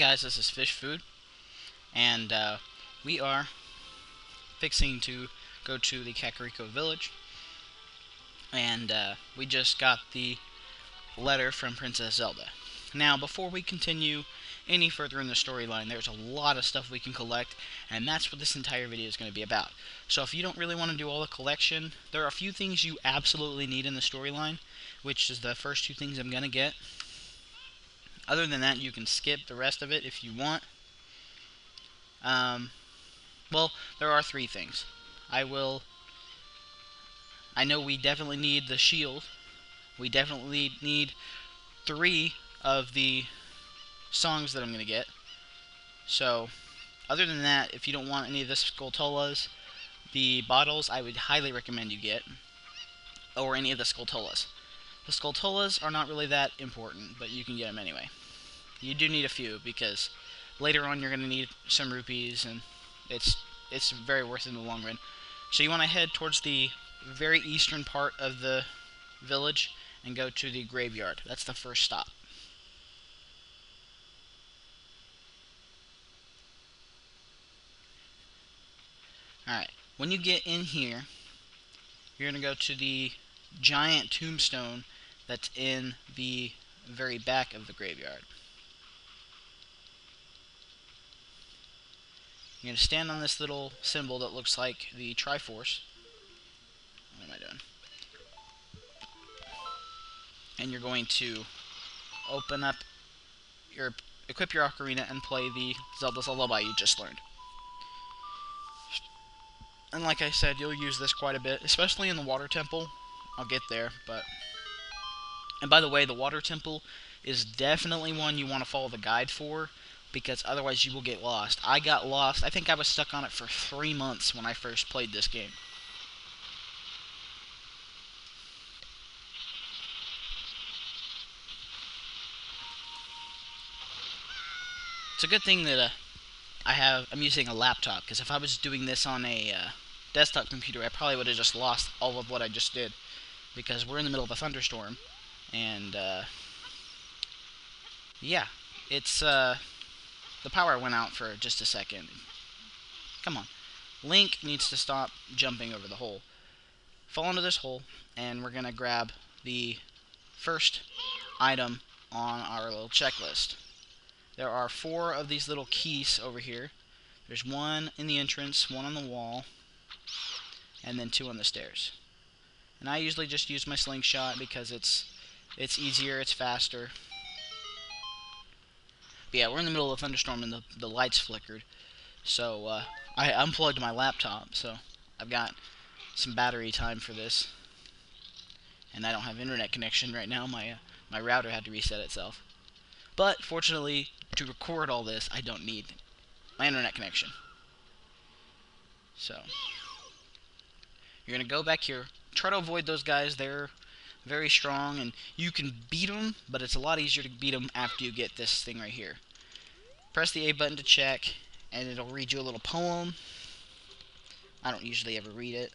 guys, this is Fish Food, and we are fixing to go to the Kakariko village, and we just got the letter from Princess Zelda. Now, before we continue any further in the storyline, there's a lot of stuff we can collect, and that's what this entire video is going to be about. So if you don't really want to do all the collection, there are a few things you absolutely need in the storyline, which is the first two things I'm going to get. Other than that, you can skip the rest of it if you want. Well, there are three things. I know we definitely need the shield. We definitely need 3 of the songs that I'm going to get. So, other than that, if you don't want any of the Skulltullas, the bottles I would highly recommend you get, or any of the Skulltullas. The Skulltullas are not really that important, but you can get them anyway. You do need a few, because later on you're going to need some rupees, and it's very worth it in the long run. So you want to head towards the very eastern part of the village and go to the graveyard. That's the first stop. Alright, when you get in here, you're going to go to the giant tombstone that's in the very back of the graveyard. You're going to stand on this little symbol that looks like the Triforce. What am I doing? And you're going to equip your ocarina and play the Zelda's Lullaby you just learned. And like I said, you'll use this quite a bit, especially in the water temple. I'll get there, but... And by the way, the water temple is definitely one you want to follow the guide for, because otherwise you will get lost. I got lost. I think I was stuck on it for 3 months when I first played this game. It's a good thing that I'm using a laptop, because if I was doing this on a desktop computer, I probably would have just lost all of what I just did, because we're in the middle of a thunderstorm, and yeah, it's the power went out for just a second. Come on. Link needs to stop jumping over the hole. Fall into this hole, and we're going to grab the first item on our little checklist. There are 4 of these little keys over here. There's 1 in the entrance, 1 on the wall, and then 2 on the stairs. And I usually just use my slingshot because it's easier, it's faster. But yeah, we're in the middle of a thunderstorm and the lights flickered. So I unplugged my laptop, so I've got some battery time for this. And I don't have internet connection right now. My router had to reset itself. But fortunately, to record all this, I don't need my internet connection. So you're going to go back here. Try to avoid those guys. They're very strong, and you can beat them, but it's a lot easier to beat them after you get this thing right here. Press the A button to check, and it'll read you a little poem. I don't usually ever read it.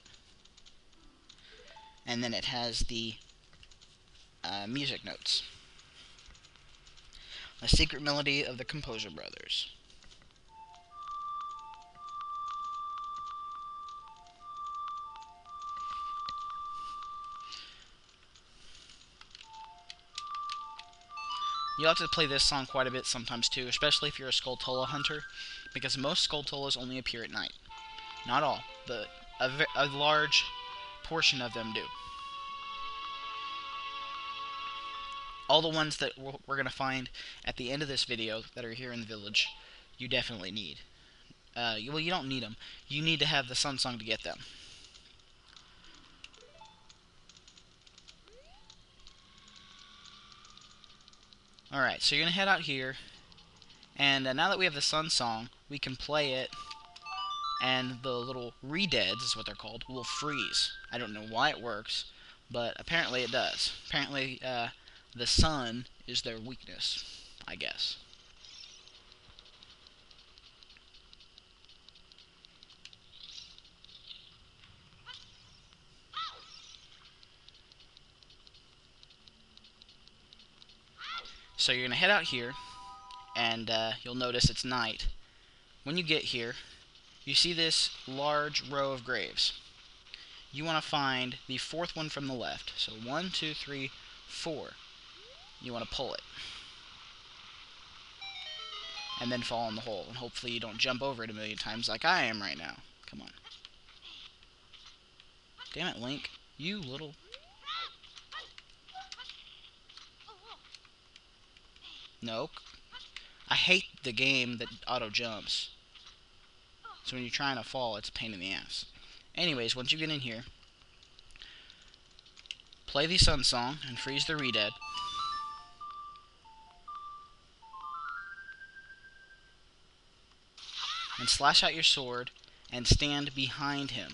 And then it has the music notes. The Secret Melody of the Composer Brothers. You'll have to play this song quite a bit sometimes too, especially if you're a Skulltulla hunter, because most Skulltullas only appear at night. Not all, but a large portion of them do. All the ones that we're going to find at the end of this video that are here in the village, you definitely need. Well, you don't need them. You need to have the Sun Song to get them. Alright, so you're going to head out here, and now that we have the Sun Song, we can play it, and the little redeads, is what they're called, will freeze. I don't know why it works, but apparently it does. Apparently, the sun is their weakness, I guess. So you're going to head out here, and you'll notice it's night. When you get here, you see this large row of graves. You want to find the fourth one from the left. So 1, 2, 3, 4. You want to pull it. And then fall in the hole. And hopefully you don't jump over it a million times like I am right now. Come on. Damn it, Link. You little... No. I hate the game that auto-jumps. So when you're trying to fall, it's a pain in the ass. Anyways, once you get in here, play the Sun Song and freeze the Redead. And slash out your sword and stand behind him.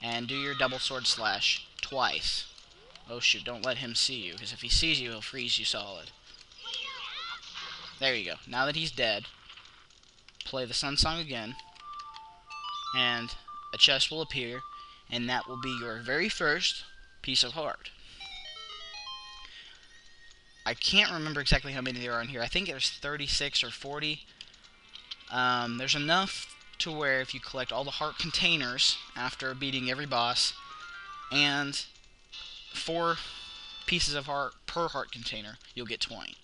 And do your double sword slash twice. Oh shoot, don't let him see you, because if he sees you, he'll freeze you solid. There you go. Now that he's dead, play the Sun Song again, and a chest will appear, and that will be your very first piece of heart. I can't remember exactly how many there are in here. I think there's 36 or 40. There's enough to where if you collect all the heart containers after beating every boss, and 4 pieces of heart per heart container, you'll get 20.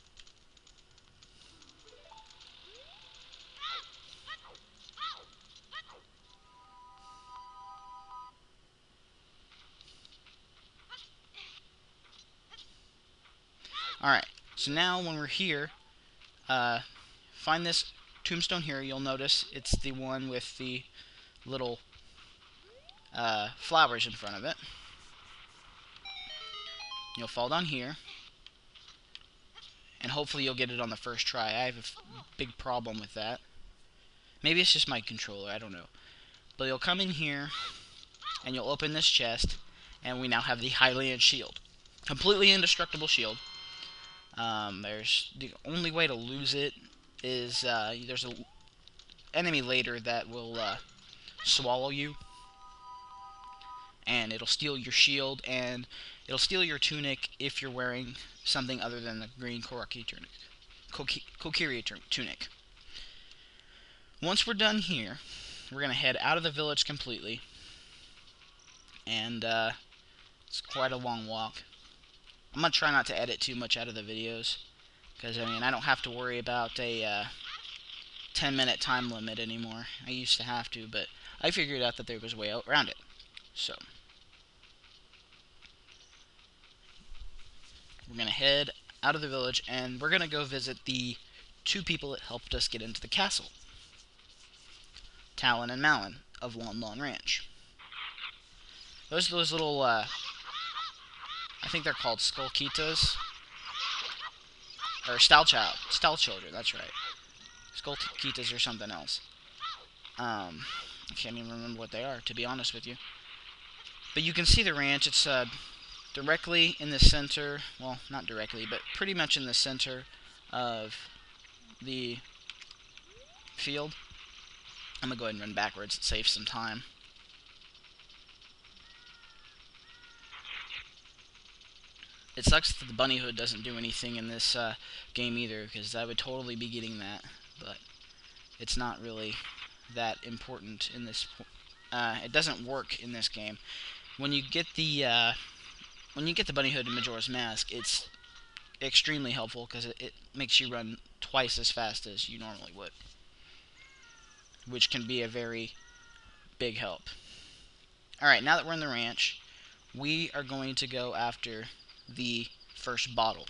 Alright, so now when we're here, find this tombstone here. You'll notice it's the one with the little flowers in front of it. You'll fall down here, and hopefully you'll get it on the first try. I have a big problem with that. Maybe it's just my controller, I don't know. But you'll come in here, and you'll open this chest, and we now have the Hylian Shield. Completely indestructible shield. There's the only way to lose it is there's an enemy later that will swallow you, and it'll steal your shield, and it'll steal your tunic if you're wearing something other than the green Kokiri tunic. Once we're done here, we're gonna head out of the village completely, and it's quite a long walk. I'm going to try not to edit too much out of the videos, because, I mean, I don't have to worry about a 10-minute time limit anymore. I used to have to, but I figured out that there was a way around it. So, we're going to head out of the village, and we're going to go visit the 2 people that helped us get into the castle. Talon and Malon of Lon Lon Ranch. Those little, I think they're called Skulltullas. Or Style Children, that's right. Skulltullas or something else. I can't even remember what they are, to be honest with you. But you can see the ranch. It's directly in the center. Well, not directly, but pretty much in the center of the field. I'm going to go ahead and run backwards. It saves some time. It sucks that the bunny hood doesn't do anything in this game either, because I would totally be getting that, but it's not really that important in this. It doesn't work in this game. When you get the bunny hood in Majora's Mask, it's extremely helpful because it makes you run twice as fast as you normally would, which can be a very big help. All right, now that we're in the ranch, we are going to go after the first bottle.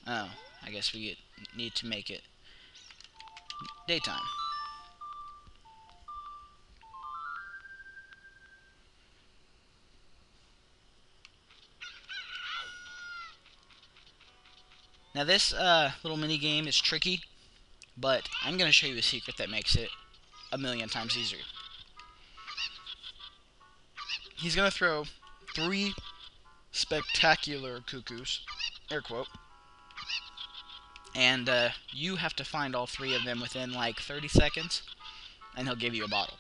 Oh, I guess we need to make it daytime. Now this little mini game is tricky, but I'm going to show you a secret that makes it a million times easier. He's going to throw 3 spectacular cuckoos, air quote, and you have to find all 3 of them within like 30 seconds, and he'll give you a bottle.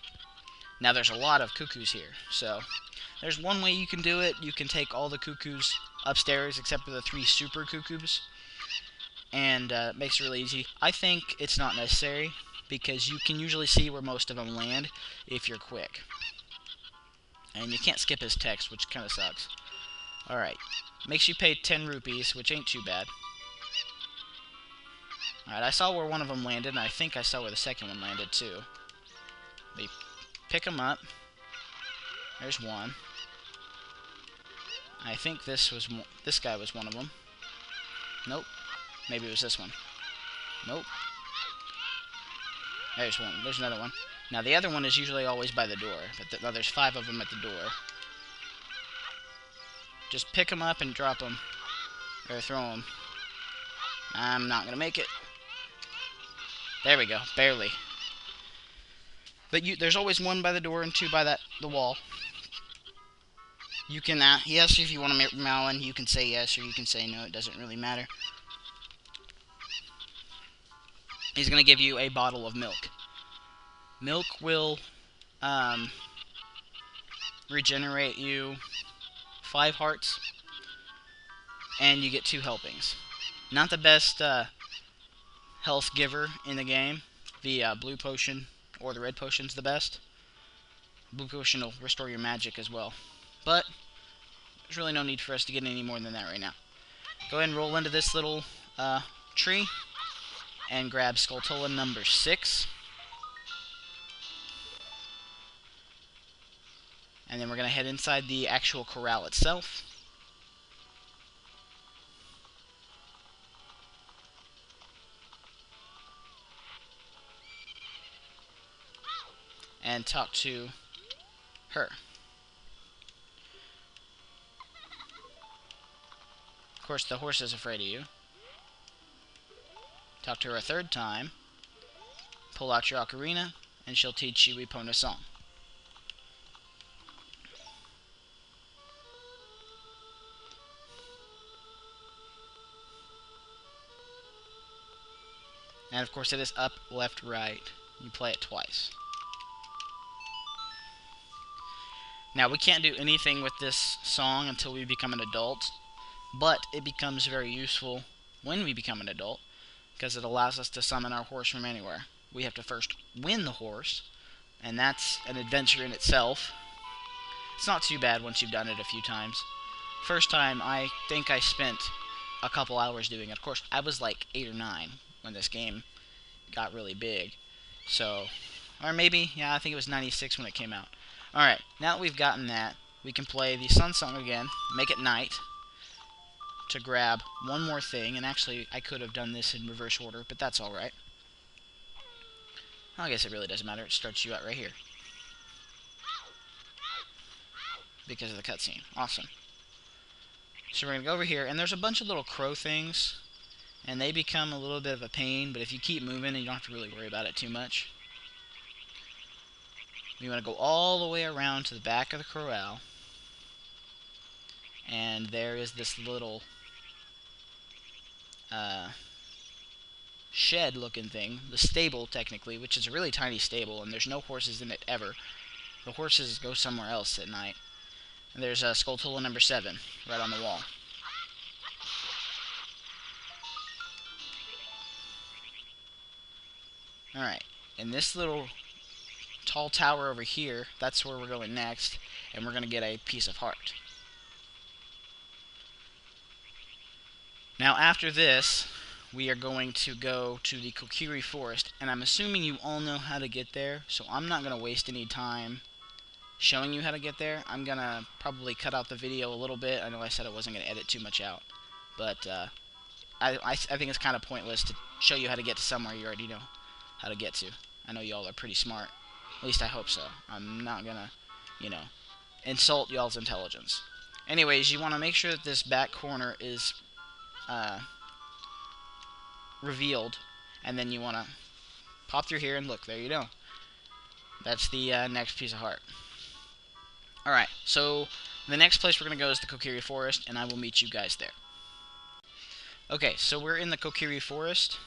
Now there's a lot of cuckoos here, so there's one way you can do it. You can take all the cuckoos upstairs except for the 3 super cuckoos, and makes it really easy. I think it's not necessary, because you can usually see where most of them land if you're quick. And you can't skip his text, which kind of sucks. Alright. Makes you pay 10 rupees, which ain't too bad. Alright, I saw where one of them landed, and I think I saw where the second one landed, too. We pick them up. There's one. I think this guy was one of them. Nope. Maybe it was this one. Nope. There's one. There's another one. Now, the other one is usually always by the door, but now there's 5 of them at the door. Just pick them up and drop them. Or throw them. I'm not going to make it. There we go. Barely. But there's always one by the door and 2 by the wall. You can, he asks you if you want a melon. You can say yes or you can say no. It doesn't really matter. He's going to give you a bottle of milk. Milk will regenerate you 5 hearts, and you get 2 helpings. Not the best health giver in the game. The blue potion or the red potion's the best. Blue potion will restore your magic as well. But there's really no need for us to get any more than that right now. Go ahead and roll into this little tree and grab Skulltulla number 6. And then we're going to head inside the actual corral itself. And talk to her. Of course, the horse is afraid of you. Talk to her a 3rd time. Pull out your ocarina, and she'll teach you Epona's song. And of course, it is up, left, right. You play it twice. Now, we can't do anything with this song until we become an adult, but it becomes very useful when we become an adult, because it allows us to summon our horse from anywhere. We have to first win the horse, and that's an adventure in itself. It's not too bad once you've done it a few times. First time, I think I spent a couple hours doing it. Of course, I was like 8 or 9 when this game got really big. So, or maybe, yeah, I think it was 96 when it came out. Alright, now that we've gotten that, we can play the Sun Song again, make it night, to grab one more thing, and actually, I could have done this in reverse order, but that's alright. I guess it really doesn't matter, it starts you out right here. Because of the cutscene. Awesome. So we're going to go over here, and there's a bunch of little crow things, and they become a little bit of a pain, but if you keep moving, you don't have to really worry about it too much. We want to go all the way around to the back of the corral, and there is this little shed-looking thing, the stable, technically, which is a really tiny stable, and there's no horses in it ever. The horses go somewhere else at night. And there's Skulltulla number 7, right on the wall. Alright, and this little tall tower over here, that's where we're going next, and we're going to get a piece of heart. Now, after this, we are going to go to the Kokiri Forest, and I'm assuming you all know how to get there, so I'm not going to waste any time showing you how to get there. I'm going to probably cut out the video a little bit. I know I said I wasn't going to edit too much out, but I think it's kind of pointless to show you how to get to somewhere you already know how to get to. I know y'all are pretty smart. At least I hope so. I'm not going to, you know, insult y'all's intelligence. Anyways, you want to make sure that this back corner is revealed, and then you want to pop through here and look, there you go. That's the next piece of heart. Alright, so the next place we're going to go is the Kokiri Forest, and I will meet you guys there. Okay, so we're in the Kokiri Forest,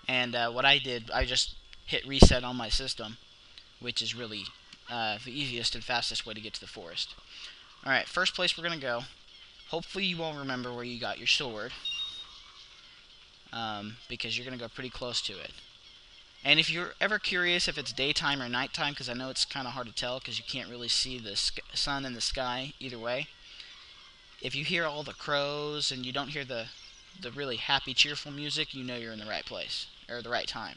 and what I did, I just hit reset on my system, which is really the easiest and fastest way to get to the forest. Alright, first place we're going to go. Hopefully you all remember where you got your sword. because you're going to go pretty close to it. And if you're ever curious if it's daytime or nighttime, because I know it's kind of hard to tell because you can't really see the sun in the sky either way, if you hear all the crows and you don't hear the really happy, cheerful music, you know you're in the right place, or the right time.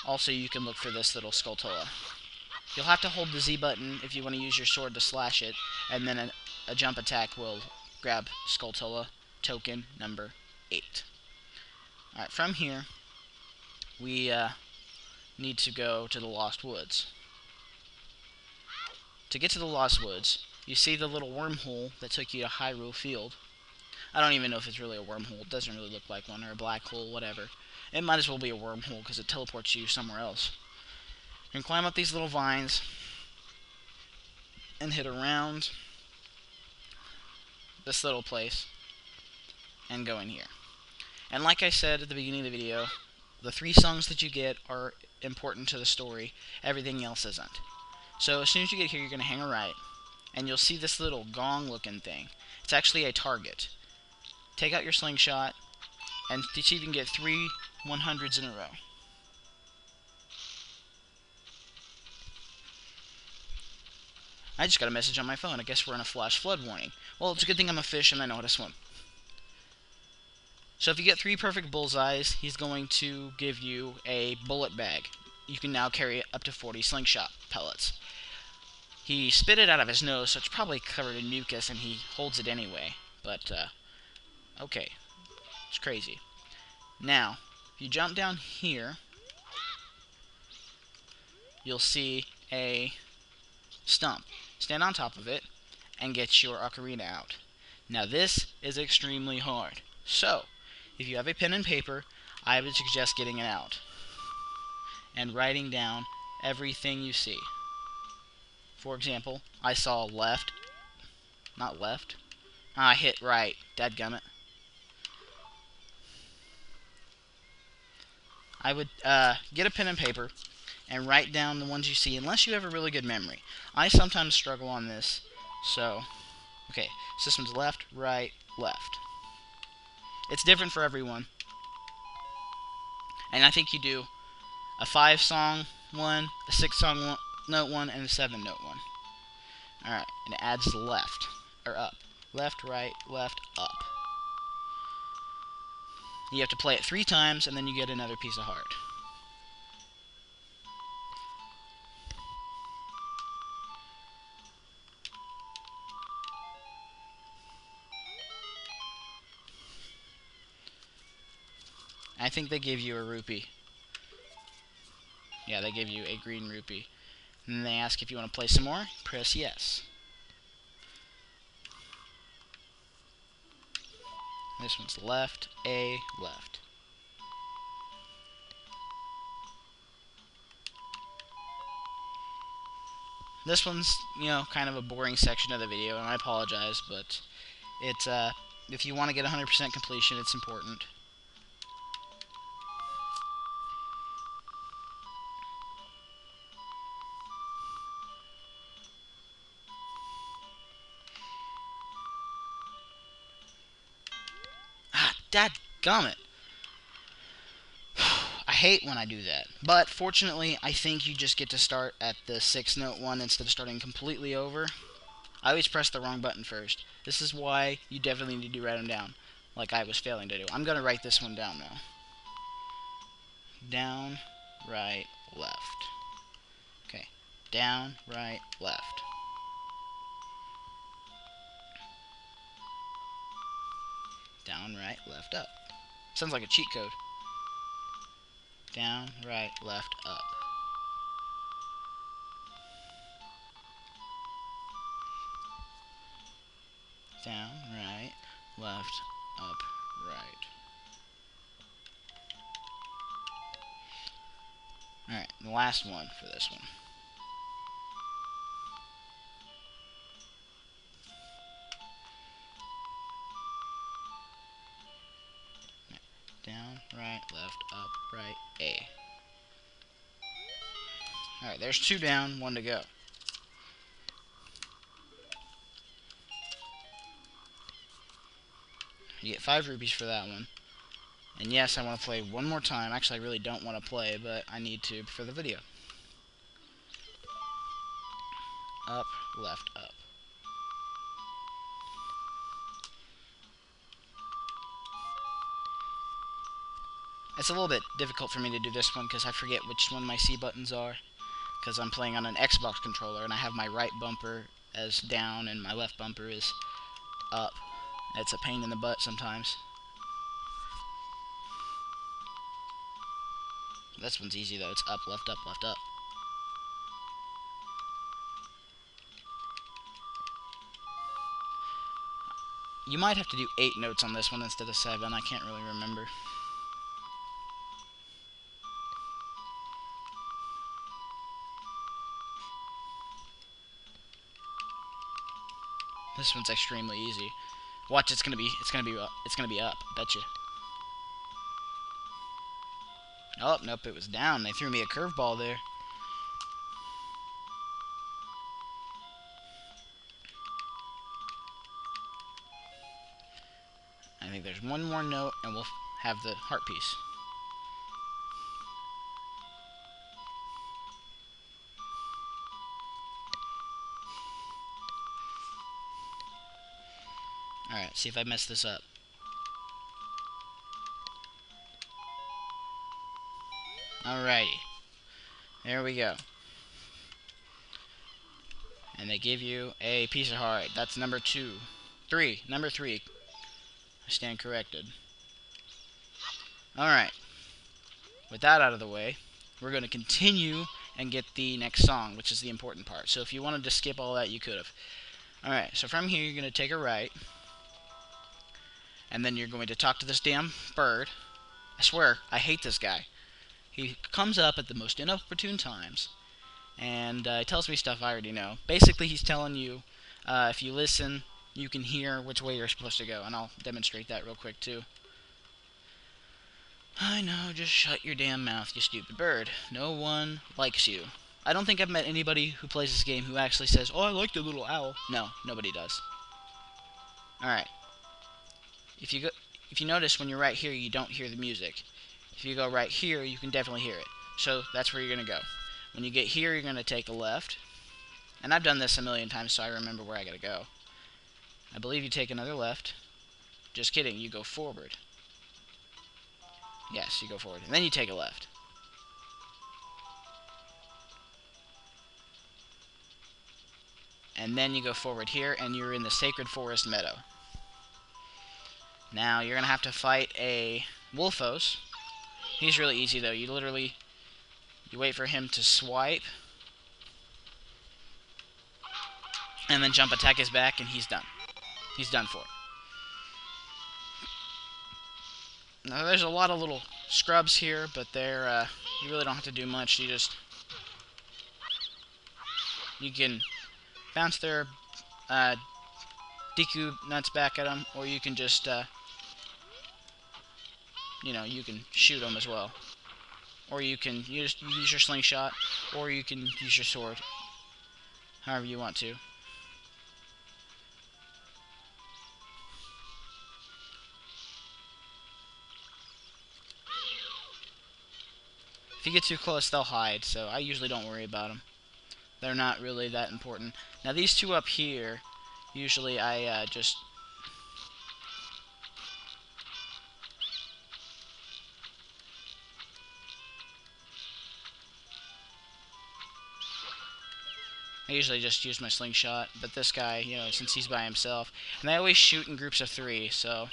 Also, you can look for this little Skulltulla. You'll have to hold the Z button if you want to use your sword to slash it, and then a jump attack will grab Skulltulla token number 8. Alright, from here, we need to go to the Lost Woods. To get to the Lost Woods, you see the little wormhole that took you to Hyrule Field. I don't even know if it's really a wormhole. It doesn't really look like one, or a black hole, whatever. It might as well be a wormhole because it teleports you somewhere else. You can climb up these little vines and hit around this little place and go in here. And like I said at the beginning of the video, the 3 songs that you get are important to the story. Everything else isn't. So as soon as you get here, you're going to hang a right, and you'll see this little gong-looking thing. It's actually a target. Take out your slingshot, and see if you can get 3 100s in a row. I just got a message on my phone. I guess we're in a flash flood warning. Well, it's a good thing I'm a fish and I know how to swim. So if you get 3 perfect bullseyes, he's going to give you a bullet bag. You can now carry up to 40 slingshot pellets. He spit it out of his nose, so it's probably covered in mucus, and he holds it anyway. But, okay. It's crazy. Now, if you jump down here, you'll see a stump. Stand on top of it, and get your ocarina out. Now, this is extremely hard. So, if you have a pen and paper, I would suggest getting it out and writing down everything you see. For example, I saw left, not left. I hit right, dadgummit. I would get a pen and paper and write down the ones you see, unless you have a really good memory. I sometimes struggle on this, so, okay, so this one's left, right, left. It's different for everyone. And I think you do a 5-song one, a 6-song note one, and a 7-note one. Alright, and it adds left, or up. Left, right, left, up. You have to play it 3 times, and then you get another piece of heart. I think they give you a rupee. Yeah, they give you a green rupee. And then they ask if you want to play some more. Press yes. This one's left, A, left. This one's, you know, kind of a boring section of the video, and I apologize, but it's, if you want to get 100% completion, it's important. Dadgummit. I hate when I do that. But, fortunately, I think you just get to start at the 6-note one instead of starting completely over. I always press the wrong button first. This is why you definitely need to write them down, like I was failing to do. I'm going to write this one down now. Down, right, left. Okay. Down, right, left. Down, right, left, up. Sounds like a cheat code. Down, right, left, up. Down, right, left, up, right. Alright, the last one for this one. Down, right, left, up, right, A. Alright, there's 2 down, 1 to go. You get 5 rupees for that one. And yes, I want to play one more time. Actually, I really don't want to play, but I need to for the video. Up, left, up. It's a little bit difficult for me to do this one because I forget which one my C buttons are. Because I'm playing on an Xbox controller and I have my right bumper as down and my left bumper is up. It's a pain in the butt sometimes. This one's easy though. It's up, left, up, left, up. You might have to do 8 notes on this one instead of 7. I can't really remember. This one's extremely easy. Watch, it's gonna be up. Betcha. Oh nope, it was down. They threw me a curveball there. I think there's one more note, and we'll have the heart piece. Alright, see if I mess this up. Alrighty. There we go. And they give you a piece of heart. That's number 2. 3. Number 3. I stand corrected. Alright. With that out of the way, we're going to continue and get the next song, which is the important part. So if you wanted to skip all that, you could have. Alright, so from here, you're going to take a right. And then you're going to talk to this damn bird. I swear, I hate this guy. He comes up at the most inopportune times. And he tells me stuff I already know. Basically, he's telling you, if you listen, you can hear which way you're supposed to go. And I'll demonstrate that real quick, too. I know, just shut your damn mouth, you stupid bird. No one likes you. I don't think I've met anybody who plays this game who actually says, oh, I like the little owl. No, nobody does. Alright. If you notice, when you're right here, you don't hear the music. If you go right here, you can definitely hear it. So that's where you're going to go. When you get here, you're going to take a left. And I've done this a million times, so I remember where I got to go. I believe you take another left. Just kidding, you go forward. Yes, you go forward. And then you take a left. And then you go forward here, and you're in the Sacred Forest Meadow. Now, you're going to have to fight a Wolfos. He's really easy, though. You wait for him to swipe. And then jump attack his back, and he's done. He's done for. Now, there's a lot of little scrubs here, but they're, you really don't have to do much. You can bounce their Deku nuts back at them, or you can just, you can shoot them as well. Or you can use your slingshot, or you can use your sword. However you want to. If you get too close, they'll hide, so I usually don't worry about them. They're not really that important. Now, these two up here, usually I usually just use my slingshot, but this guy, since he's by himself, and I always shoot in groups of 3, so.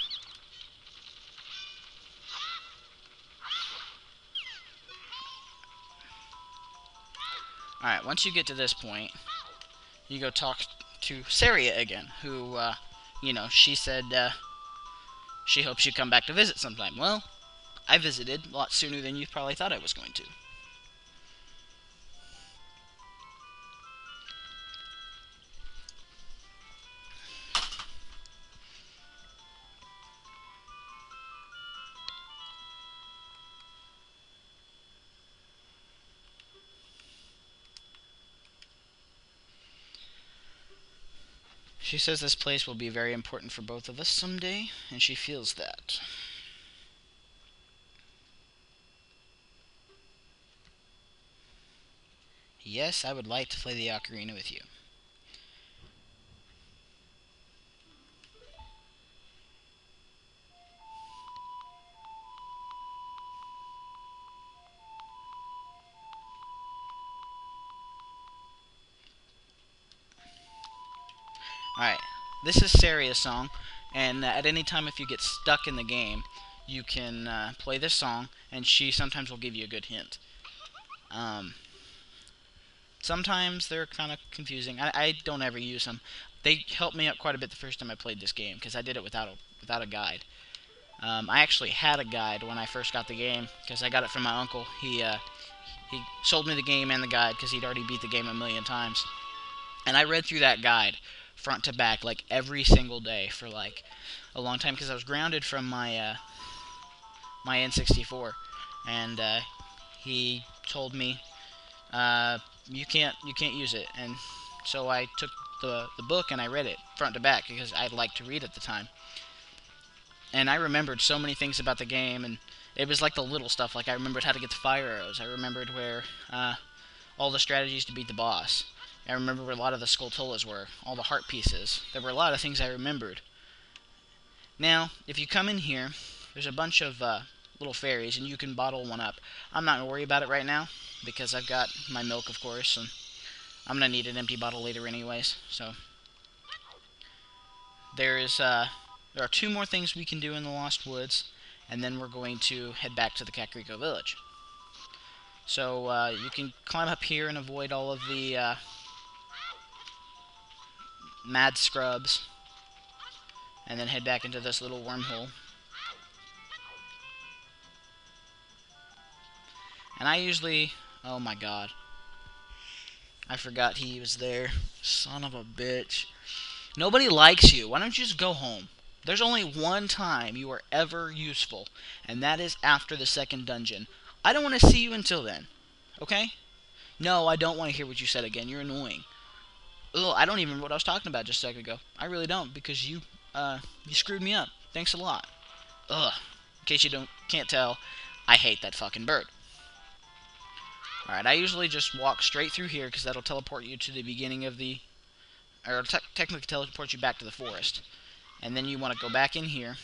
Alright, once you get to this point, you go talk to Saria again, who, she said, she hopes you come back to visit sometime. Well, I visited a lot sooner than you probably thought I was going to. She says this place will be very important for both of us someday, and she feels that. Yes, I would like to play the ocarina with you. Alright, this is Saria's song, and at any time if you get stuck in the game, you can play this song, and she sometimes will give you a good hint. Um, Sometimes they're kind of confusing. I don't ever use them. They helped me out quite a bit the first time I played this game, because I did it without a guide. I actually had a guide when I first got the game, because I got it from my uncle. He sold me the game and the guide, because he'd already beat the game a million times. And I read through that guide front to back like every single day for like a long time because I was grounded from my N64, and he told me you can't use it, and so I took the book and I read it front to back because I liked to read at the time, and I remembered so many things about the game, and it was like the little stuff. Like I remembered how to get the fire arrows. I remembered where all the strategies to beat the boss. I remember where a lot of the Skulltullas were, all the heart pieces. There were a lot of things I remembered. Now, if you come in here, there's a bunch of little fairies, and you can bottle one up. I'm not going to worry about it right now, because I've got my milk, of course, and I'm going to need an empty bottle later anyways. So, there are 2 more things we can do in the Lost Woods, and then we're going to head back to the Kakariko village. So, you can climb up here and avoid all of the mad scrubs, and then head back into this little wormhole. And I usually... Oh my god. I forgot he was there. Son of a bitch. Nobody likes you. Why don't you just go home? There's only one time you are ever useful, and that is after the 2nd dungeon. I don't want to see you until then. Okay? No, I don't want to hear what you said again. You're annoying. Ugh, I don't even remember what I was talking about just a second ago. I really don't, because you screwed me up. Thanks a lot. Ugh. In case you can't tell, I hate that fucking bird. Alright, I usually just walk straight through here, because that'll teleport you to the beginning of the... Or technically teleport you back to the forest. And then you want to go back in here.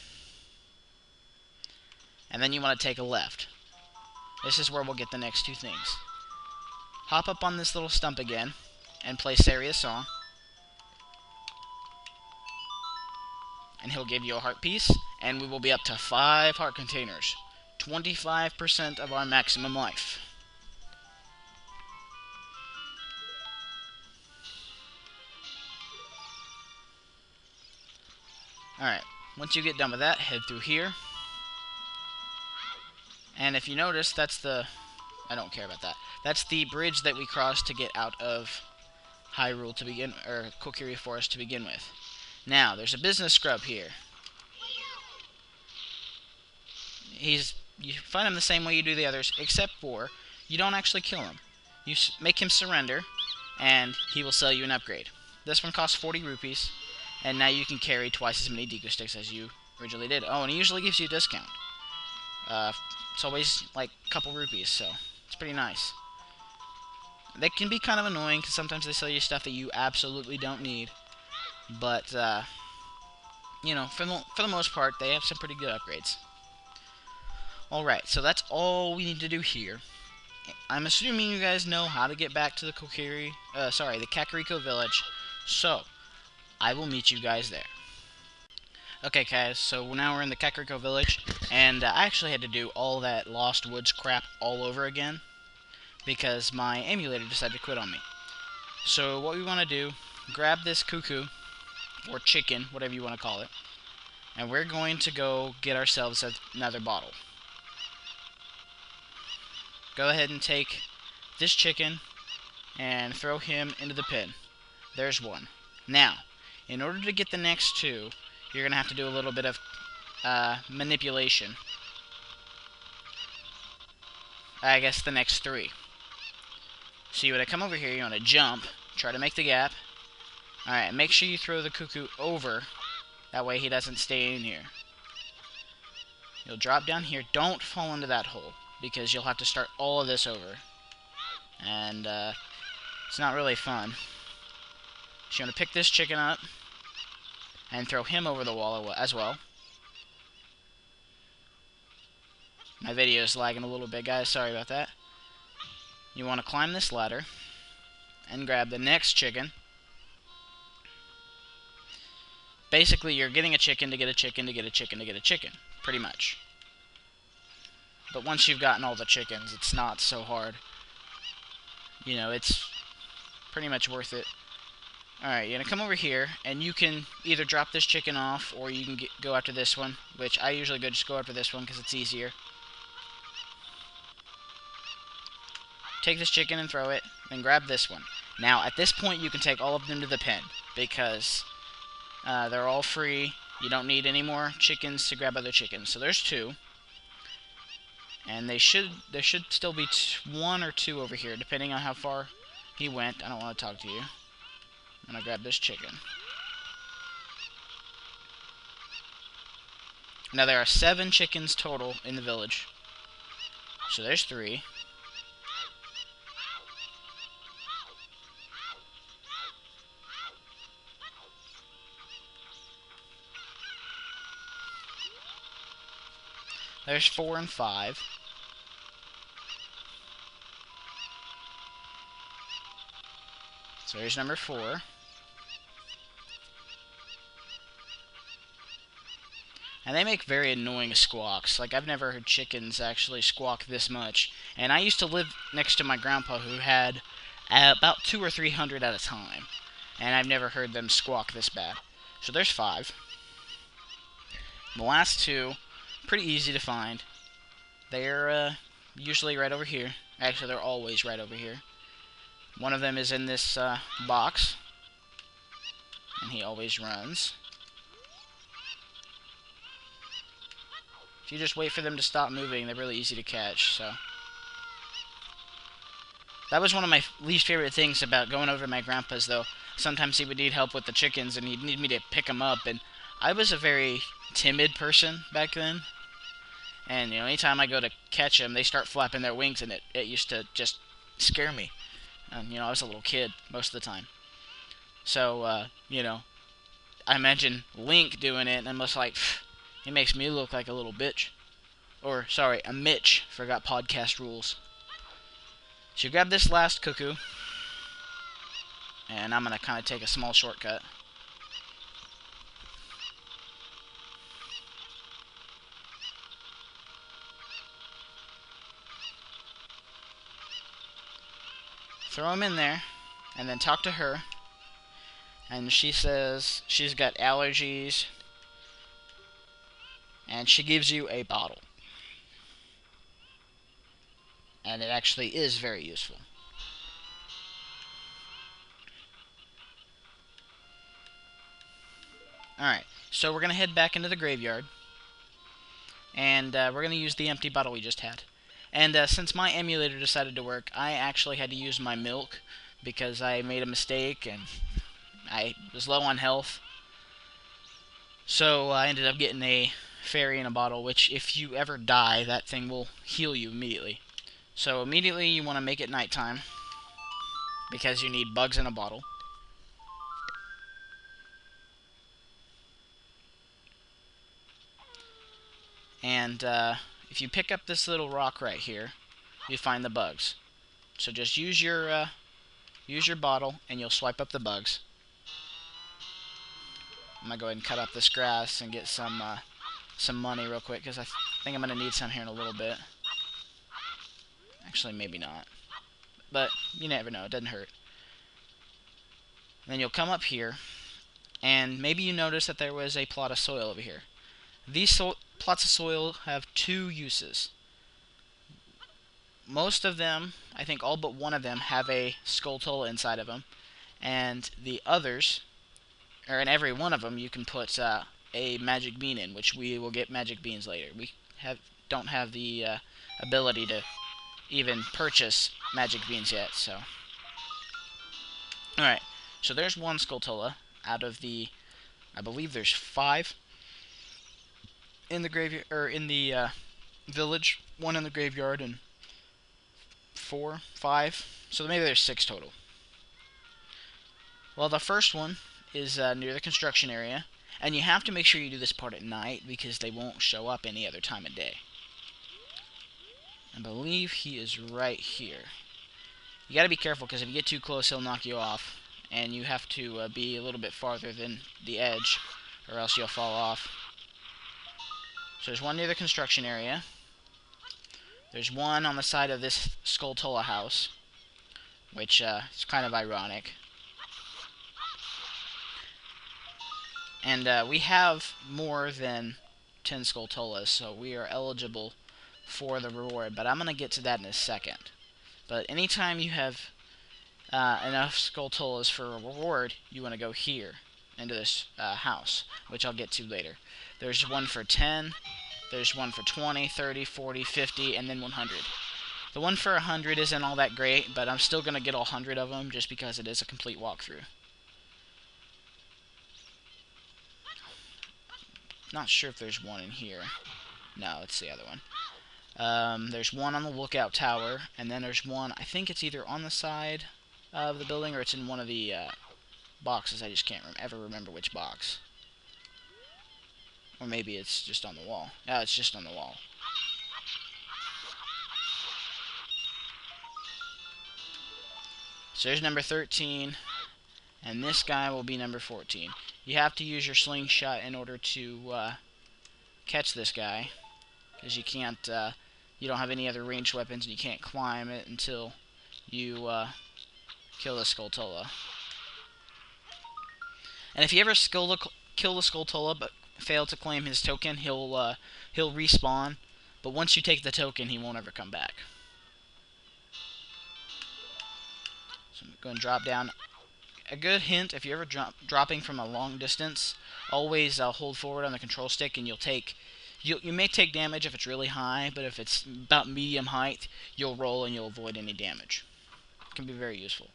And then you want to take a left. This is where we'll get the next 2 things. Hop up on this little stump again, and play Saria's song. And he'll give you a heart piece, and we will be up to 5 heart containers. 25% of our maximum life. Alright, once you get done with that, head through here. And if you notice, that's the... I don't care about that. That's the bridge that we crossed to get out of Hyrule to begin... or Kokiri Forest to begin with. Now, there's a business scrub here. You find him the same way you do the others, except for you don't actually kill him. You make him surrender, and he will sell you an upgrade. This one costs 40 rupees, and now you can carry twice as many Deku sticks as you originally did. Oh, and he usually gives you a discount. It's always like a couple rupees, so it's pretty nice. They can be kind of annoying, because sometimes they sell you stuff that you absolutely don't need. But, you know, for the most part, they have some pretty good upgrades. Alright, so that's all we need to do here. I'm assuming you guys know how to get back to the the Kakariko village, so I will meet you guys there. Okay, guys, so now we're in the Kakariko village, and I actually had to do all that Lost Woods crap all over again, because my emulator decided to quit on me. So what we want to do, grab this cuckoo, or chicken, whatever you want to call it, and we're going to go get ourselves another bottle. Go ahead and take this chicken and throw him into the pin. There's one. Now, in order to get the next 2, you're going to have to do a little bit of manipulation. I guess the next 3. So you want to come over here, you want to jump, try to make the gap. Alright, make sure you throw the cuckoo over, that way he doesn't stay in here. You'll drop down here, don't fall into that hole, because you'll have to start all of this over. And, It's not really fun. So you're going to pick this chicken up and throw him over the wall as well. My video is lagging a little bit, guys. Sorry about that. You want to climb this ladder and grab the next chicken. Basically, you're getting a chicken to get a chicken to get a chicken to get a chicken, pretty much. But once you've gotten all the chickens, it's not so hard. You know, it's pretty much worth it. Alright, you're going to come over here, and you can either drop this chicken off, or you can go after this one, which I usually just go after this one because it's easier. Take this chicken and throw it, then grab this one. Now, at this point, you can take all of them to the pen, because they're all free. You don't need any more chickens to grab other chickens. So there's 2. And there should still be 1 or 2 over here, depending on how far he went. I don't want to talk to you. I'm going to grab this chicken. Now there are 7 chickens total in the village. So there's 3. There's 4 and 5. So here's number 4. And they make very annoying squawks. Like, I've never heard chickens actually squawk this much. And I used to live next to my grandpa who had about 200 or 300 at a time. And I've never heard them squawk this bad. So there's 5. The last 2, pretty easy to find. They're usually right over here. Actually, they're always right over here. One of them is in this box. And he always runs. If you just wait for them to stop moving, they're really easy to catch, so. That was one of my least favorite things about going over to my grandpa's, though. Sometimes he would need help with the chickens, and he'd need me to pick them up, and I was a very timid person back then. And, you know, anytime I go to catch them, they start flapping their wings, and it used to just scare me. And, you know, I was a little kid most of the time. So, you know, I imagine Link doing it, and I'm just like, pfft. He makes me look like a little bitch. Or, sorry, a Mitch. Forgot podcast rules. So you grab this last cuckoo. And I'm going to kind of take a small shortcut. Throw him in there. And then talk to her. And she says she's got allergies. And she gives you a bottle. And it actually is very useful. Alright, so we're going to head back into the graveyard. And we're going to use the empty bottle we just had. And since my emulator decided to work, I actually had to use my milk because I made a mistake and I was low on health. So I ended up getting a fairy in a bottle, which if you ever die, that thing will heal you immediately. So immediately you want to make it nighttime because you need bugs in a bottle. And if you pick up this little rock right here, you find the bugs. So just use your bottle and you'll swipe up the bugs. I'm gonna go ahead and cut up this grass and get some money real quick because I think I'm gonna need some here in a little bit. Actually, maybe not, but you never know. It doesn't hurt. And then you'll come up here, and maybe you notice that there was a plot of soil over here. These plots of soil have 2 uses. Most of them, I think all but one of them, have a Skulltulla inside of them, and the others, or in every one of them, you can put a magic bean in, which we will get magic beans later. We don't have the ability to even purchase magic beans yet, so. Alright, so there's one Skulltulla out of the, I believe there's 5 in the graveyard, or in the village. 1 in the graveyard and 4, 5, so maybe there's 6 total. Well, the first one is near the construction area, and you have to make sure you do this part at night because they won't show up any other time of day. I believe he is right here. You gotta be careful because if you get too close, he'll knock you off, and you have to be a little bit farther than the edge, or else you'll fall off. So there's one near the construction area. There's one on the side of this Skulltulla house, which is kind of ironic. And we have more than 10 Skulltullas, so we are eligible for the reward, but I'm going to get to that in a second. But anytime you have enough Skulltullas for a reward, you want to go here, into this house, which I'll get to later. There's one for 10, there's one for 20, 30, 40, 50, and then 100. The one for 100 isn't all that great, but I'm still going to get all 100 of them just because it is a complete walkthrough. Not sure if there's one in here. No, it's the other one. There's one on the lookout tower, and then there's one, I think it's either on the side of the building or it's in one of the boxes. I just can't ever remember which box. Or maybe it's just on the wall. Yeah, it's just on the wall. So there's number 13, and this guy will be number 14. You have to use your slingshot in order to catch this guy, because you can't, you don't have any other ranged weapons, and you can't climb it until you kill the Skulltulla. And if you ever kill the Skulltulla but fail to claim his token, he'll respawn. But once you take the token, he won't ever come back. So I'm going to drop down. A good hint, if you're ever dropping from a long distance, always hold forward on the control stick, and you may take damage if it's really high, but if it's about medium height, you'll roll and you'll avoid any damage. It can be very useful.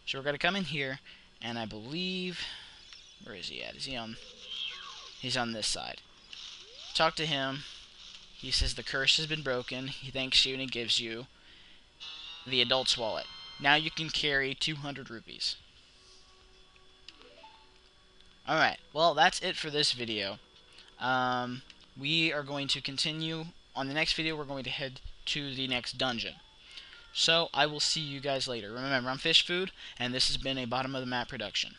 So we're going to come in here, and I believe, where is he at? He's on this side. Talk to him. He says the curse has been broken. He thanks you, and he gives you the adult's wallet. Now you can carry 200 rupees. Alright, well, that's it for this video. We are going to continue. On the next video, we're going to head to the next dungeon. So, I will see you guys later. Remember, I'm Fish Food, and this has been a Bottom of the Map production.